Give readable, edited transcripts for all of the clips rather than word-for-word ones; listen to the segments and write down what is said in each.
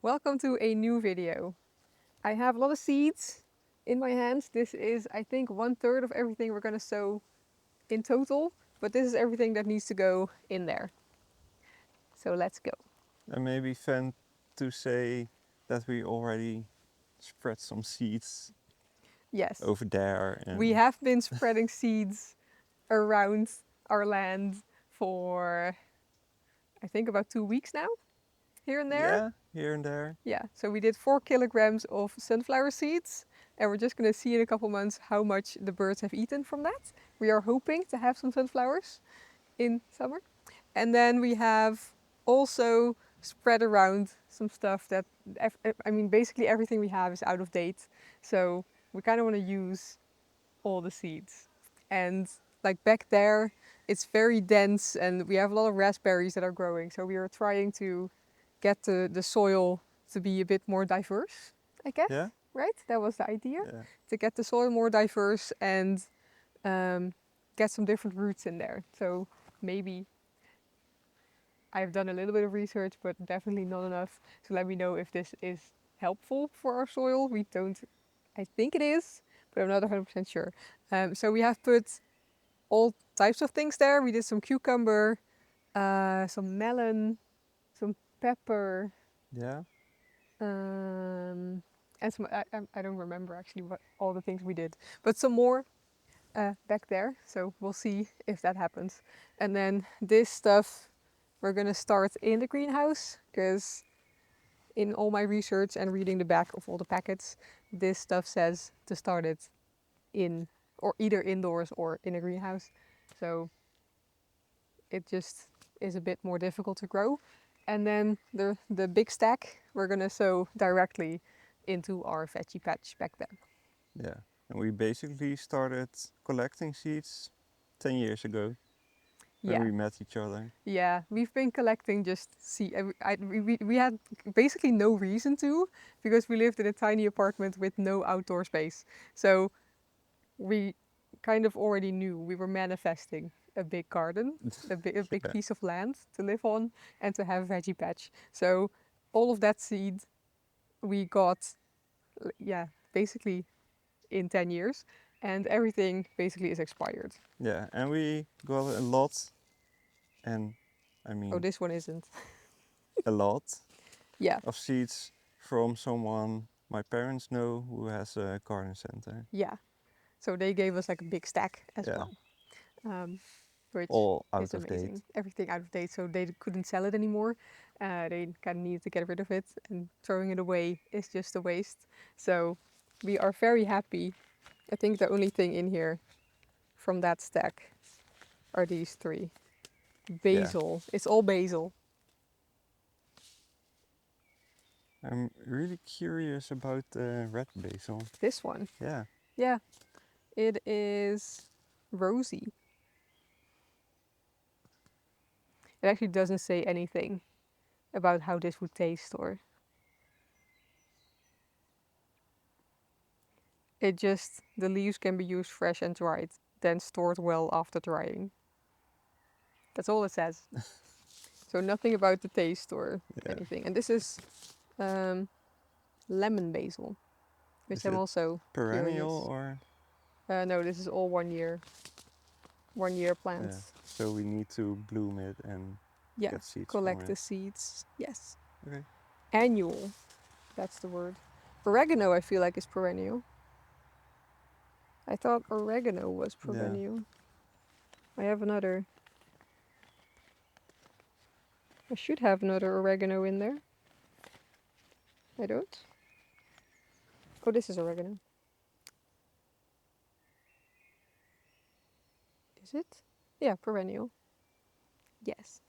Welcome to a new video. I have a lot of seeds in my hands. This is, I think, 1/3 of everything we're gonna sow in total, but this is everything that needs to go in there. So let's go. And maybe fun to say that we already spread some seeds Yes, over there we and have been spreading seeds around our land for, I think, about 2 weeks now, here and there. yeah, here and there. Yeah, so we did 4 kilograms of sunflower seeds, and we're just going to see in a couple months how much the birds have eaten from that. We are hoping to have some sunflowers in summer. And then we have also spread around some stuff that, basically everything we have is out of date. So we kind of want to use all the seeds. And like back there, it's very dense and we have a lot of raspberries that are growing. So we are trying to get the soil to be a bit more diverse, I guess. Yeah? Right? That was the idea. Yeah. To get the soil more diverse and get some different roots in there. So maybe I've done a little bit of research, but definitely not enough. So let me know if this is helpful for our soil. I think it is, but I'm not 100% sure. So we have put all types of things there. We did some cucumber, some melon, some pepper, Yeah. and some, I don't remember actually what all the things we did, but some more back there. So we'll see if that happens. And then this stuff we're gonna start in the greenhouse because in all my research and reading the back of all the packets, this stuff says to start it in or either indoors or in a greenhouse. So it just is a bit more difficult to grow. And then the big stack we're gonna sow directly into our veggie patch back there. Yeah. And we basically started collecting seeds 10 years ago when Yeah. we met each other. Yeah, we've been collecting just seed. We had basically no reason to because we lived in a tiny apartment with no outdoor space. So we kind of already knew we were manifesting a big garden, a big Yeah. piece of land to live on and to have a veggie patch. So all of that seed we got, yeah, basically in 10 years, and everything basically is expired. Yeah. And we got a lot, and I Oh, mean this one isn't. a lot Yeah, of seeds from someone my parents know who has a garden center. yeah. So they gave us like a big stack as Yeah. well, which All is out of date. amazing. Everything out of date, so they couldn't sell it anymore. They kind of needed to get rid of it, and throwing it away is just a waste. So we are very happy. I think the only thing in here from that stack are these 3. Yeah. Basil. It's all basil. I'm really curious about the red basil. This one. Yeah. Yeah, it is rosy. It actually doesn't say anything about how this would taste or it just the leaves can be used fresh and dried, then stored well after drying. That's all it says. So nothing about the taste or Yeah. anything. And this is um, lemon basil, which Is I'm it also perennial curious. or? No, this is all 1 year Yeah. plants. So we need to bloom it and Yeah, get seeds from collect it. the seeds. Yes. Okay. Annual, that's the word. Oregano, I feel like is perennial. I thought oregano was Yeah. perennial. I have another. I should have another oregano in there. I don't. Oh, this is oregano. Is it? Yeah, perennial. Yes.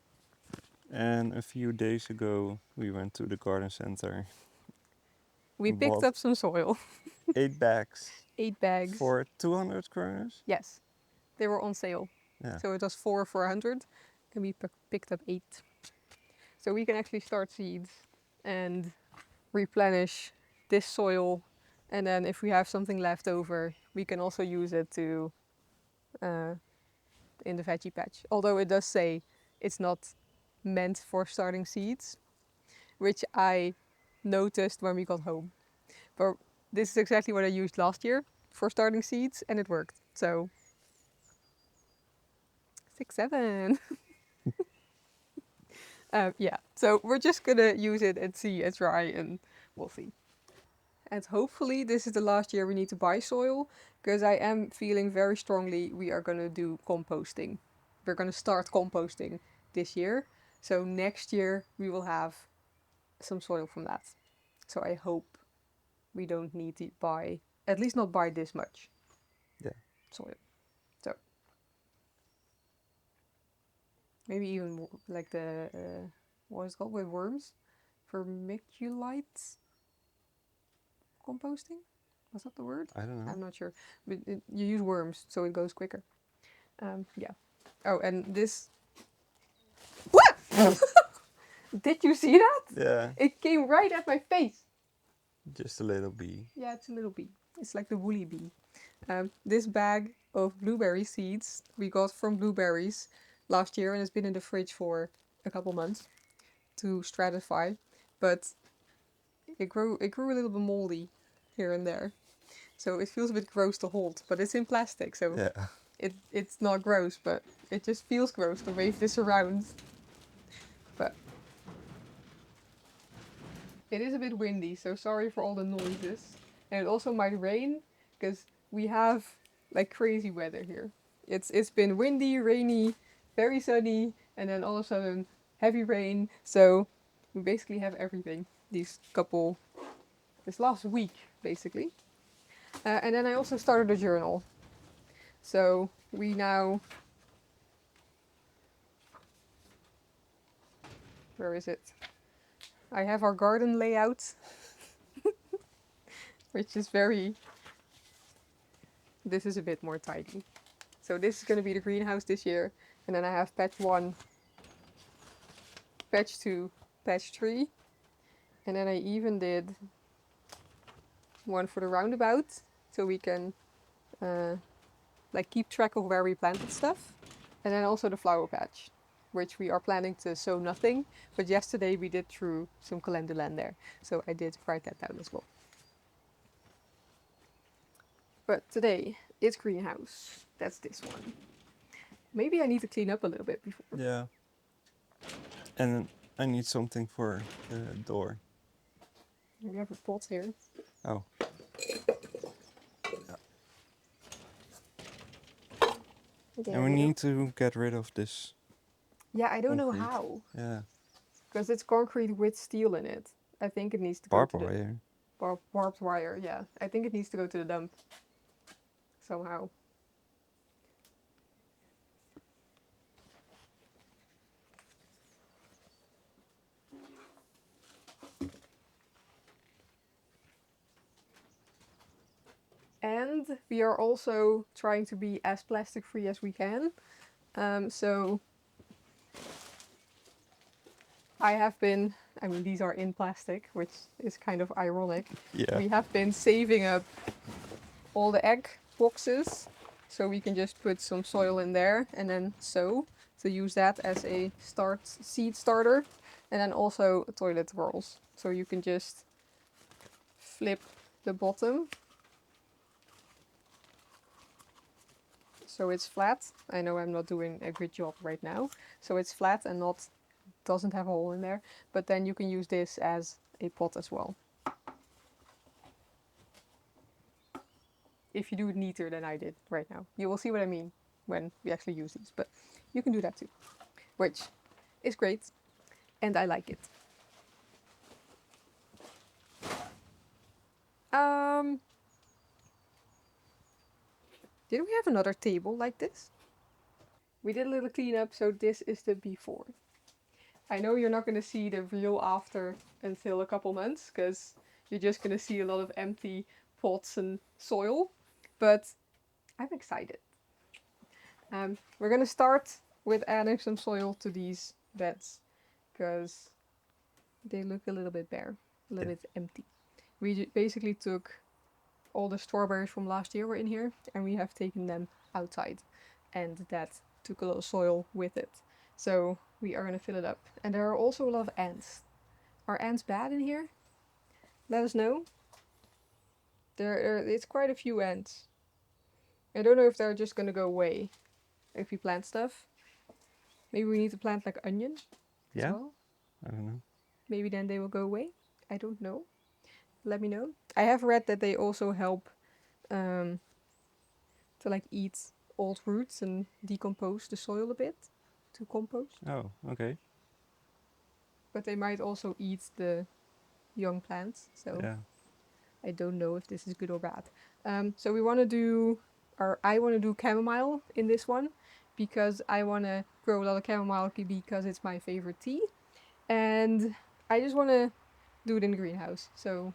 And a few days ago we went to the garden center We and picked bought up some soil. 8 bags 8 bags. for 200 kroners. Yes. They were on sale. Yeah. So it was 4 for 100 and we picked up 8. So we can actually start seeds and replenish this soil. And then if we have something left over, we can also use it to uh, in the veggie patch. Although it does say it's not meant for starting seeds, which I noticed when we got home. But this is exactly what I used last year for starting seeds, and it worked. So 6, 7. Yeah, so we're just gonna use it and see and try, and we'll see. And hopefully this is the last year we need to buy soil, because I am feeling very strongly we are gonna do composting. We're gonna start composting this year, so next year we will have some soil from that. So I hope we don't need to buy, at least not buy this much soil. So maybe even like the what is it called with worms, vermiculite composting. Was that the word? I don't know. I'm not sure. But you use worms, so it goes quicker. Yeah. Oh, and this. What? Did you see that? Yeah, It came right at my face. just a little bee. Yeah, it's a little bee. It's like the woolly bee. This bag of blueberry seeds we got from blueberries last year, and it's been in the fridge for a couple months to stratify, but it grew a little bit moldy here and there, so it feels a bit gross to hold. But it's in plastic, so Yeah. it's not gross, but it just feels gross to wave this around. But it is a bit windy, so sorry for all the noises. And it also might rain, because we have like crazy weather here. It's been windy, rainy, very sunny, and then all of a sudden heavy rain. So we basically have everything this last week basically. And then I also started a journal. So we now, where is it? I have our garden layout, which is this is a bit more tidy. So this is going to be the greenhouse this year. And then I have patch 1, patch 2, patch 3. And then I even did one for the roundabout, so we can like keep track of where we planted stuff. And then also the flower patch, which we are planning to sow nothing. But yesterday we did throw some calendula there. So I did write that down as well. But today it's greenhouse. That's this one. Maybe I need to clean up a little bit before. Yeah. And I need something for the door. We have a pot here. Oh. There And we we go. need to get rid of this Yeah, I don't know concrete. how. Yeah. Because it's concrete with steel in it. I think it needs to go Barbed to the wire. barbed wire. Yeah, I think it needs to go to the dump somehow. And we are also trying to be as plastic free as we can. So I mean, these are in plastic, which is kind of ironic. Yeah. We have been saving up all the egg boxes, so we can just put some soil in there and then sow. So use that as a seed starter. And then also toilet rolls. So you can just flip the bottom so it's flat. I know I'm not doing a good job right now. So it's flat and doesn't have a hole in there. But then you can use this as a pot as well. If you do it neater than I did right now. You will see what I mean when we actually use these. But you can do that too, which is great. And I like it. Did we have another table like this? We did a little cleanup, so this is the before. I know you're not going to see the real after until a couple months, because you're just going to see a lot of empty pots and soil, but I'm excited. We're going to start with adding some soil to these beds, because they look a little bit bare, a little bit empty. We basically took all the strawberries from last year were in here, and we have taken them outside, and that took a lot of soil with it. So we are going to fill it up. And there are also a lot of ants. Are ants bad in here? let us know. It's quite a few ants. I don't know if they're just gonna go away if we plant stuff. Maybe we need to plant like onion as well. I don't know. Maybe then they will go away. I don't know. Let me know. I have read that they also help to like eat old roots and decompose the soil a bit to compost. Oh, okay. But they might also eat the young plants. So Yeah. I don't know if this is good or bad. So we want to do, or I want to do chamomile in this one because I want to grow a lot of chamomile because it's my favorite tea. And I just want to do it in the greenhouse. So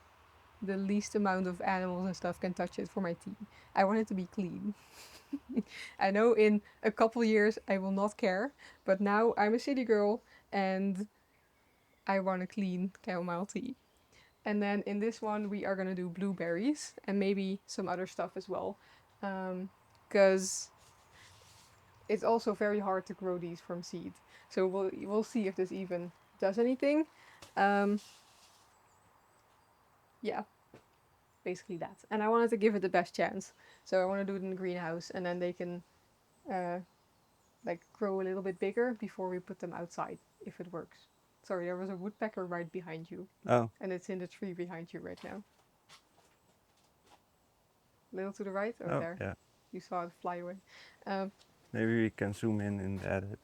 the least amount of animals and stuff can touch it for my tea. I want it to be clean. I know in a couple years I will not care, but now I'm a city girl and I want a clean chamomile tea. And then in this one we are gonna do blueberries and maybe some other stuff as well, because it's also very hard to grow these from seed. So we'll see if this even does anything. Yeah, basically that. And I wanted to give it the best chance. So I want to do it in the greenhouse and then they can like grow a little bit bigger before we put them outside if it works. Sorry, there was a woodpecker right behind you. Oh. And it's in the tree behind you right now. A little to the right over there. Yeah. You saw it fly away. Maybe we can zoom in the edit.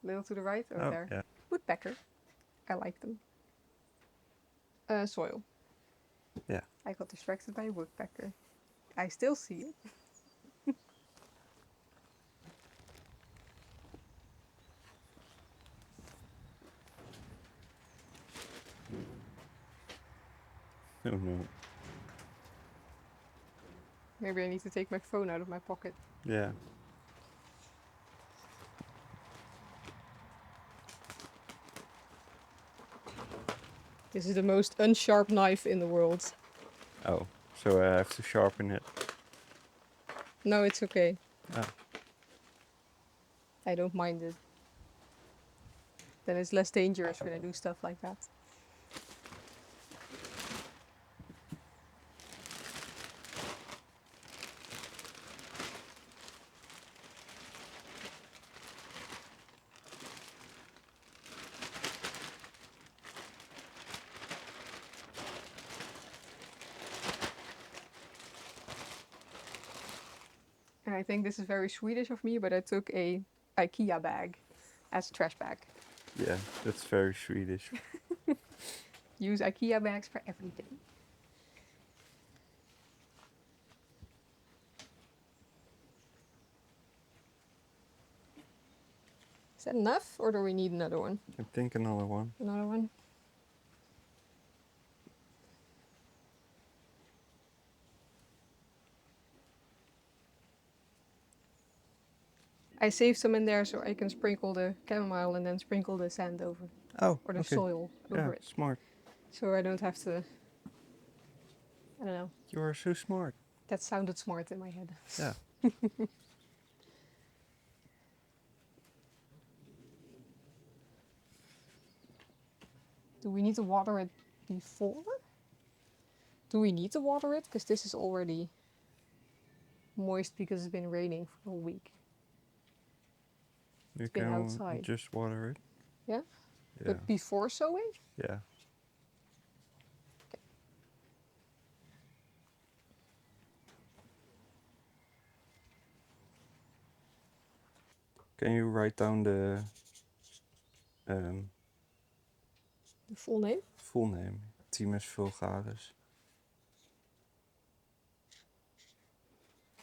Little to the right over there. Yeah. Woodpecker. I like them. Soil. Yeah. I got distracted by a woodpecker. I still see it. Oh no. Maybe I need to take my phone out of my pocket. Yeah. This is the most unsharp knife in the world. Oh, so I have to sharpen it. No, it's okay. Oh. I don't mind it. Then it's less dangerous when I do stuff like that. And I think this is very Swedish of me, but I took a IKEA bag as a trash bag. Yeah, that's very Swedish. Use IKEA bags for everything. Is that enough, or do we need another one? I think another one. Another one? I saved some in there so I can sprinkle the chamomile and then sprinkle the sand over. Oh, Or the okay. soil over it. Smart. So I don't have to... I don't know. You are so smart. That sounded smart in my head. Yeah. Do we need to water it before? Do we need to water it? Because this is already moist because it's been raining for a week. You been can outside. just water it. Yeah? Yeah. But before sowing? Yeah. Can you write down the The full name? full name? Thymus vulgaris.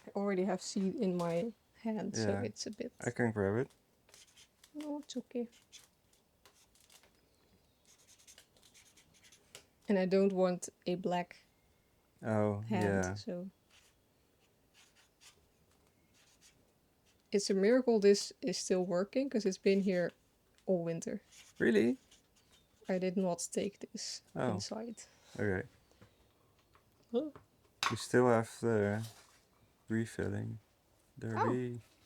I already have seed in my hand, so Yeah. it's a bit... I can grab it. No, it's okay. And I don't want a black Oh, hand, yeah. so... It's a miracle this is still working, because it's been here all winter. Really? I did not take this inside. Okay. Huh? We still have the refilling.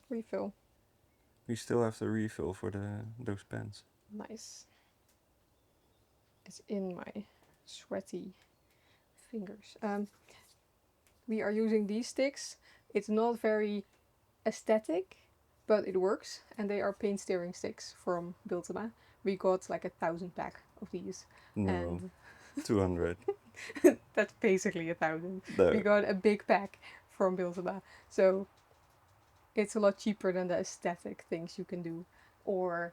Refill. We still have the refill for those pens. Nice. It's in my sweaty fingers. We are using these sticks. It's not very aesthetic, but it works, and they are paint steering sticks from Biltema. We got like 1,000 pack of these. No, And 200. that's basically 1,000. No. We got a big pack from Biltema, so it's a lot cheaper than the aesthetic things you can do. Or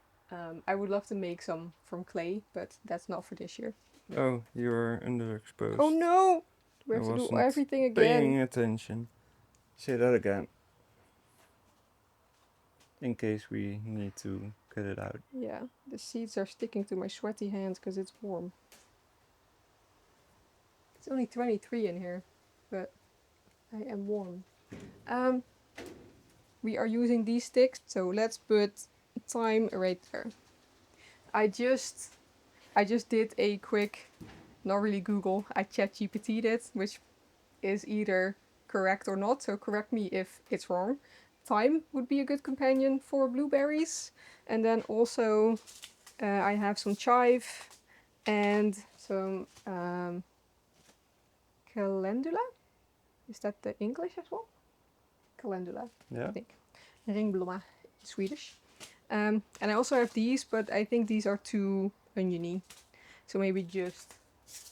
I would love to make some from clay, but that's not for this year. Oh, you're underexposed. Oh no! We I have to do wasn't everything again. Paying attention. Say that again. In case we need to cut it out. Yeah, the seeds are sticking to my sweaty hands because it's warm. It's only 23 in here, but I am warm. We are using these sticks, so let's put thyme right there. I just did a quick, not really Google, I ChatGPT'd it, which is either correct or not, so correct me if it's wrong. Thyme would be a good companion for blueberries. And then also I have some chive and some calendula. Is that the English as well? Calendula, Yeah. I think. Ringblomma in Swedish. And I also have these, but I think these are too oniony. So maybe just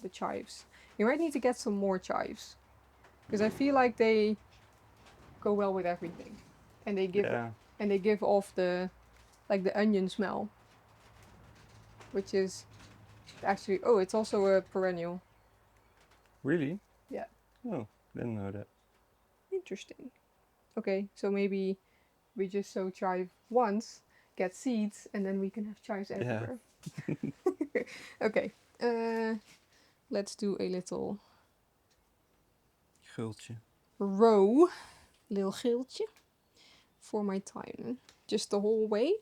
the chives. You might need to get some more chives, because I feel like they go well with everything, and they give off the onion smell, which is actually, oh, it's also a perennial. Really? Yeah. Oh, didn't know that. Interesting. Okay, so maybe we just sow chive once, get seeds, and then we can have chives everywhere. Yeah. Okay. Let's do a little Gultje. row, little geeltje, for my thyme. Just the whole way,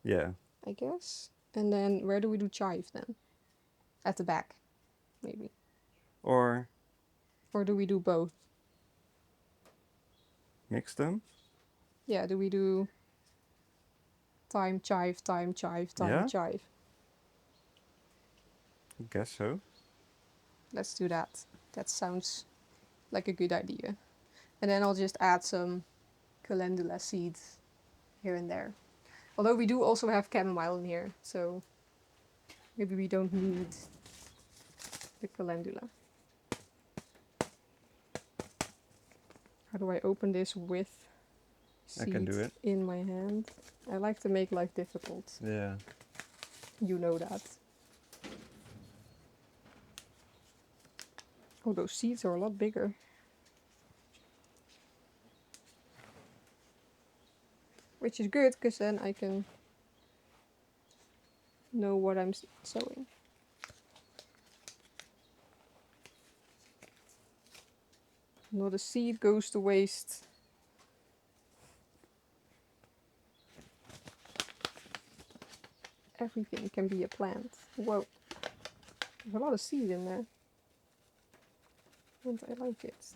Yeah. I guess. And then where do we do chive then? At the back, maybe. Or do we do both? mix them? Yeah, do we do thyme, chive, thyme, chive, thyme, Yeah? chive? I guess so. Let's do that. That sounds like a good idea. And then I'll just add some calendula seeds here and there. Although we do also have chamomile in here, so maybe we don't need the calendula. How do I open this with I can do seeds it. in my hand? I like to make life difficult. Yeah. You know that. Oh, those seeds are a lot bigger. Which is good, because then I can know what I'm sowing. Not a seed goes to waste. Everything can be a plant. Whoa. There's a lot of seed in there. And I like it.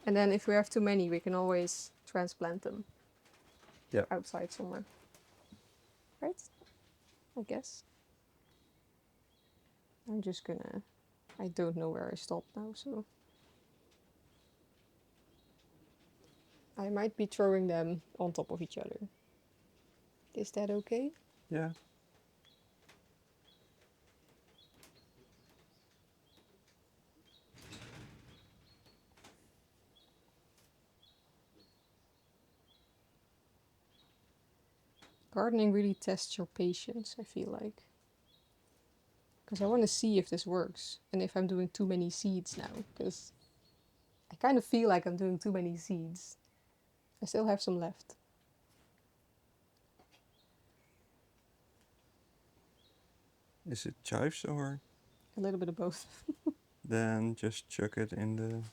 And then if we have too many, we can always transplant them. Yeah. Outside somewhere. Right? I guess. I'm just gonna... I don't know where I stopped now, so... I might be throwing them on top of each other. Is that okay? Yeah. Gardening really tests your patience, I feel like. Because I want to see if this works, and if I'm doing too many seeds now, because I kind of feel like I'm doing too many seeds. I still have some left. Is it chives or? A little bit of both. Then just chuck it in the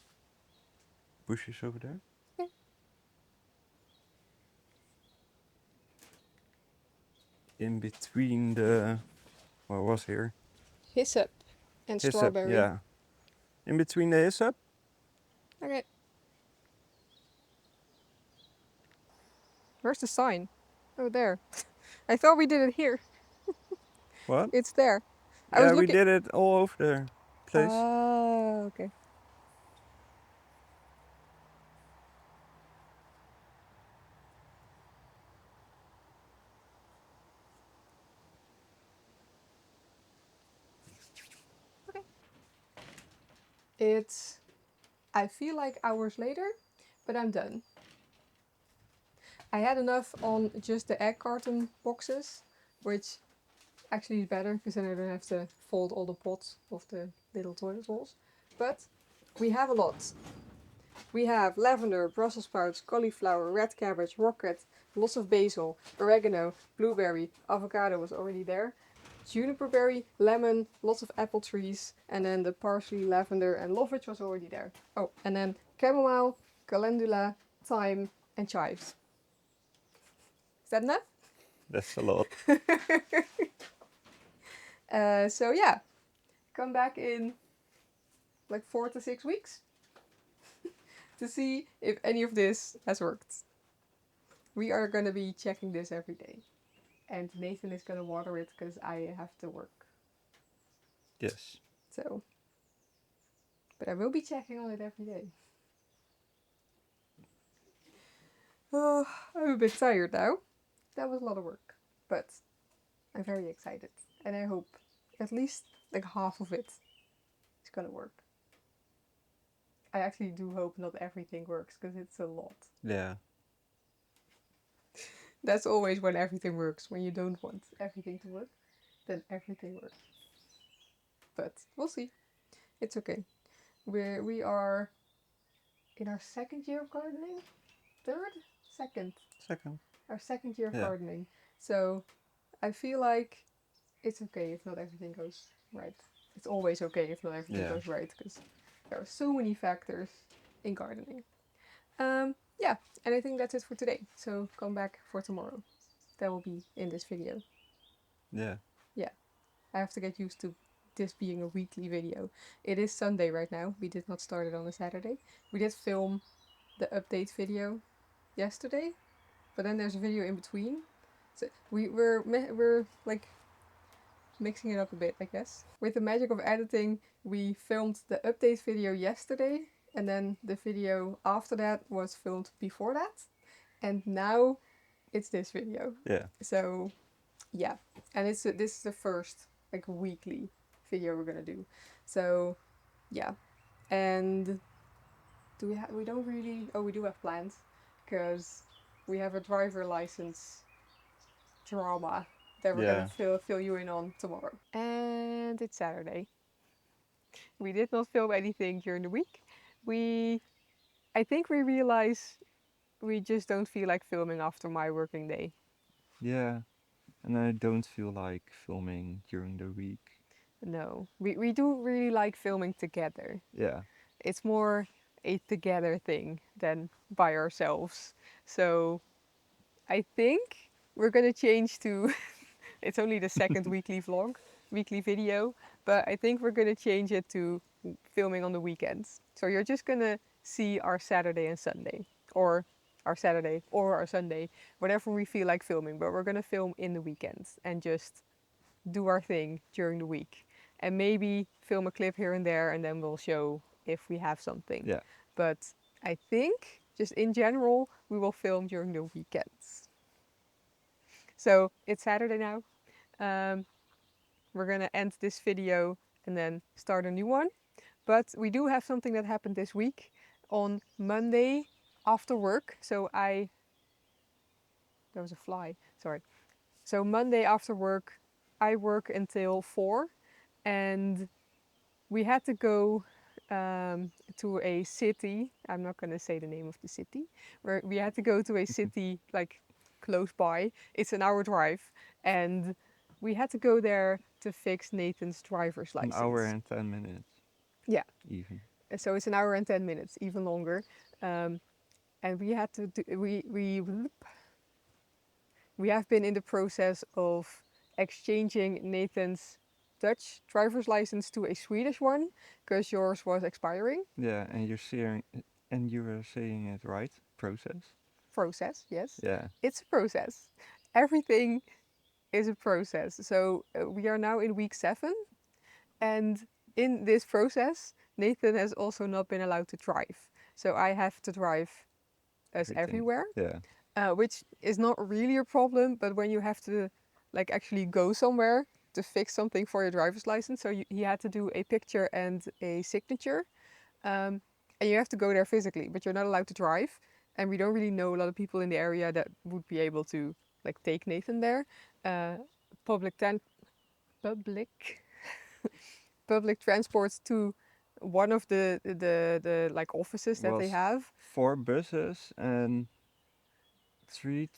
bushes over there. Yeah. In between the, what was here? Hyssop and Hyssop, strawberry. yeah. In between the hyssop? Okay. Where's the sign? Oh, there. I thought we did it here. What? It's there. I was Yeah, we looking. did it all over the place. Ah, okay. Okay. It's, I feel like hours later, but I'm done. I had enough on just the egg carton boxes, which actually is better because then I don't have to fold all the pots of the little toilet rolls. But we have a lot. We have lavender, Brussels sprouts, cauliflower, red cabbage, rocket, lots of basil, oregano, blueberry, avocado was already there, juniper berry, lemon, lots of apple trees, and then the parsley, lavender, and lovage was already there. Oh, and then chamomile, calendula, thyme, and chives. Is that enough? That's a lot. So yeah, come back in like 4 to 6 weeks to see if any of this has worked. We are gonna be checking this every day. And Nathan is gonna water it because I have to work. Yes. So, but I will be checking on it every day. Oh, I'm a bit tired now. That was a lot of work, but I'm very excited, and I hope at least like half of it is gonna work. I actually do hope not everything works because it's a lot. Yeah. That's always when everything works. When you don't want everything to work, then everything works. But we'll see. It's okay. We are in our second year of gardening. Third, second. Second. Our second year of Yeah. gardening. So I feel like it's okay if not everything goes right. It's always okay if not everything Yeah. goes right because there are so many factors in gardening. Yeah, and I think that's it for today. So come back for tomorrow. That will be in this video. Yeah. Yeah, I have to get used to this being a weekly video. It is Sunday right now. We did not start it on a Saturday. We did film the update video yesterday, but then there's a video in between. So we're like mixing it up a bit, I guess. With the magic of editing, we filmed the update video yesterday, and then the video after that was filmed before that, and now it's this video. Yeah. So yeah, and this is the first like weekly video we're gonna do. So yeah, and we don't really, oh, we do have plans because we have a driver license drama that we're gonna fill you in on tomorrow. And it's Saturday. We did not film anything during the week. We, I think we realize we just don't feel like filming after my working day. Yeah. And I don't feel like filming during the week. No, we do really like filming together. Yeah. It's more a together thing than by ourselves. So I think we're gonna change to it's only the second weekly video, but I think we're gonna change it to filming on the weekends. So you're just gonna see our Saturday and Sunday, or our Saturday or our Sunday, whatever we feel like filming. But we're gonna film in the weekends and just do our thing during the week, and maybe film a clip here and there, and then we'll show if we have something. Yeah. But I think just in general, we will film during the weekends. So it's Saturday now. Um, we're gonna end this video and then start a new one. But we do have something that happened this week on Monday after work. There was a fly, sorry. So Monday after work, I work until 4, and we had to go to a city. I'm not gonna say the name of the city. Where we had to go to a city like close by. It's an hour drive, and we had to go there to fix Nathan's driver's An hour license. and 10 minutes. Yeah, Even. so it's an hour and 10 minutes, even longer. And we had to do, we have been in the process of exchanging Nathan's Dutch driver's license to a Swedish one because yours was expiring. Yeah, and you were saying it right. Process. process, yes. Yeah. It's a process. Everything is a process. So we are now in week 7, and in this process, Nathan has also not been allowed to drive. So I have to drive us Everything. everywhere, Yeah. which is not really a problem, but when you have to like actually go somewhere to fix something for your driver's license, so he had to do a picture and a signature, um, and you have to go there physically, but you're not allowed to drive. And we don't really know a lot of people in the area that would be able to like take Nathan there. Uh, public tan- public public transports to one of the like offices that they Was have. 4 buses and 3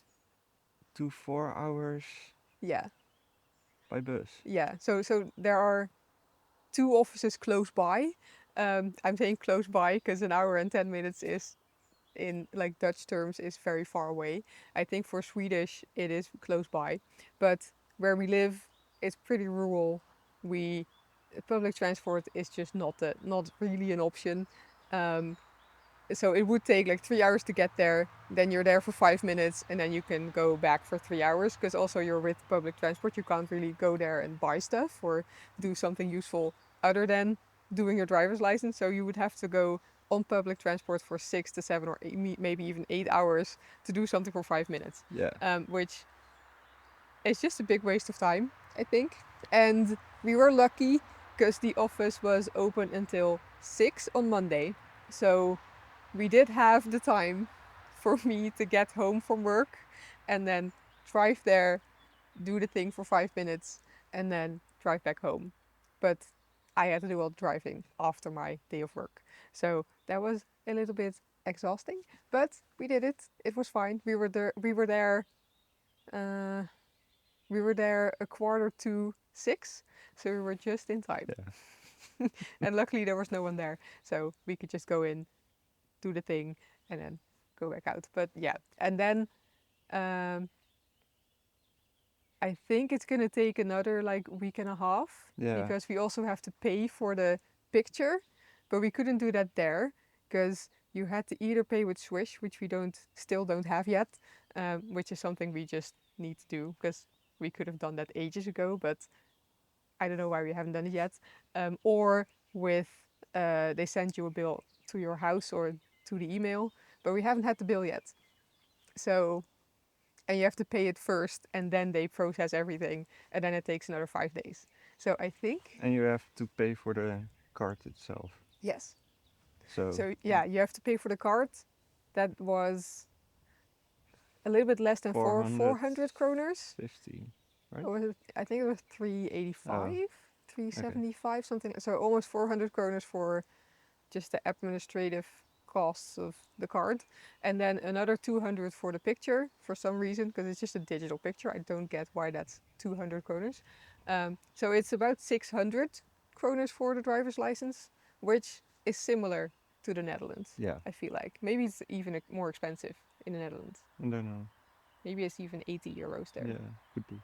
to 4 hours Yeah, by bus. yeah. So there are 2 offices close by. I'm saying close by because an hour and 10 minutes is in like Dutch terms is very far away. I think for Swedish it is close by, but where we live, it's pretty rural. We Public transport is just not really an option. Um, so it would take like 3 hours to get there. Then you're there for 5 minutes, and then you can go back for 3 hours. Because also you're with public transport, you can't really go there and buy stuff or do something useful other than doing your driver's license. So you would have to go on public transport for 6 to 7 or maybe even 8 hours to do something for 5 minutes, Yeah. which is just a big waste of time, I think. And we were lucky because the office was open until 6 on Monday. So we did have the time for me to get home from work and then drive there, do the thing for 5 minutes, and then drive back home. But I had to do all the driving after my day of work. So that was a little bit exhausting, but we did it. It was fine. Uh, we were there a quarter to 6, so we were just in time. Yeah. And luckily there was no one there, so we could just go in, do the thing, and then go back out. But yeah, and then um, I think it's gonna take another like week and a half Yeah. because we also have to pay for the picture, but we couldn't do that there because you had to either pay with Swish, which we still don't have yet, which is something we just need to do because we could have done that ages ago, but I don't know why we haven't done it yet, or with they send you a bill to your house or to the email, but we haven't had the bill yet. So, and you have to pay it first, and then they process everything, and then it takes another 5 days. So I think And you have to pay for the card itself. yes. So So yeah, you have to pay for the card. That was a little bit less than 400 kroners. 450, right? Or was it, I think it was Oh, 385, okay. 375, something. So almost 400 kroners for just the administrative costs of the card, and then another 200 for the picture for some reason because it's just a digital picture. I don't get why that's 200 kroners. So it's about 600 kroners for the driver's license, which is similar to the Netherlands. Yeah. I feel like maybe it's even more expensive in the Netherlands. I don't know. Maybe it's even 80 euros there. Yeah, could be.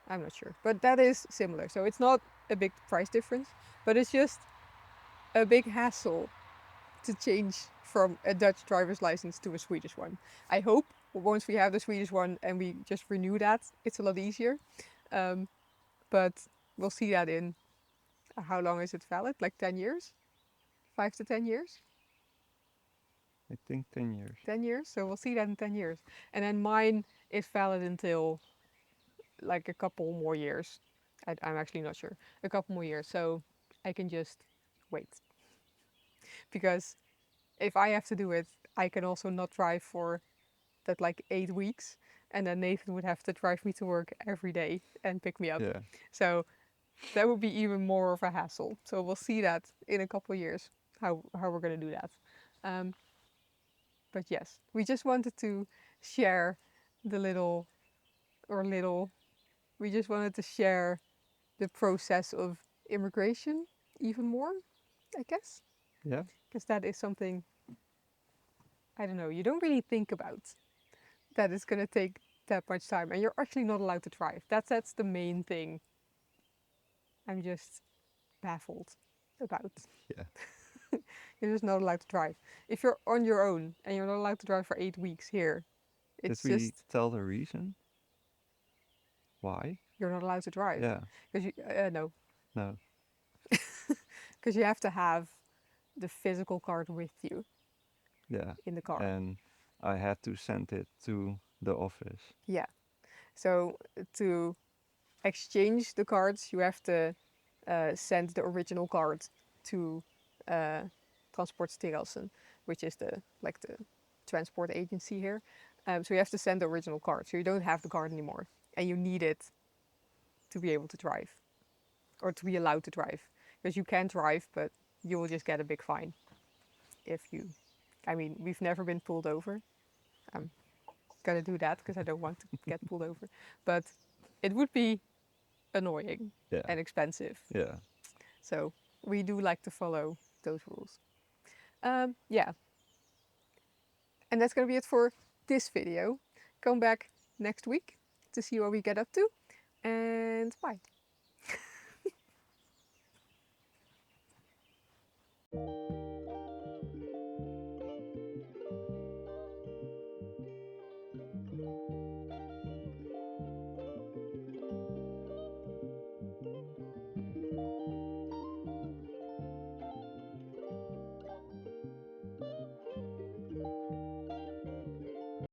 I'm not sure, but that is similar. So it's not a big price difference, but it's just a big hassle to change from a Dutch driver's license to a Swedish one. I hope once we have the Swedish one and we just renew that, it's a lot easier. Um, but we'll see that in how long is it valid? Like 10 years? 5 to 10 years? I think 10 years. 10 years? So we'll see that in 10 years. And then mine is valid until like a couple more years. I'm actually not sure. A couple more years. So I can just wait. Because if I have to do it, I can also not drive for that like 8 weeks, and then Nathan would have to drive me to work every day and pick me up. Yeah. So that would be even more of a hassle. So we'll see that in a couple of years how we're gonna do that. Um, but yes, we just wanted to share the little. We just wanted to share the process of immigration even more, I guess, Yeah. because that is something I don't know. You don't really think about that it's gonna take that much time, and you're actually not allowed to drive. That's the main thing. I'm just baffled about. Yeah. You're just not allowed to drive. If you're on your own and you're not allowed to drive for 8 weeks here, It's Did we just tell the reason? Why? you're not allowed to drive. Yeah. Because you, no, No. because you have to have the physical card with you Yeah. in the car. And I had to send it to the office. Yeah. So to exchange the cards, you have to send the original card to Transport Sterelsen, which is the transport agency here. So you have to send the original card. So you don't have the card anymore, and you need it to be able to drive, or to be allowed to drive, because you can drive, but you will just get a big fine if you. I mean, we've never been pulled over. I'm gonna do that because I don't want to get pulled over, but it would be annoying Yeah. and expensive. Yeah. So we do like to follow those rules. Yeah, and that's gonna be it for this video. Come back next week to see what we get up to, and bye.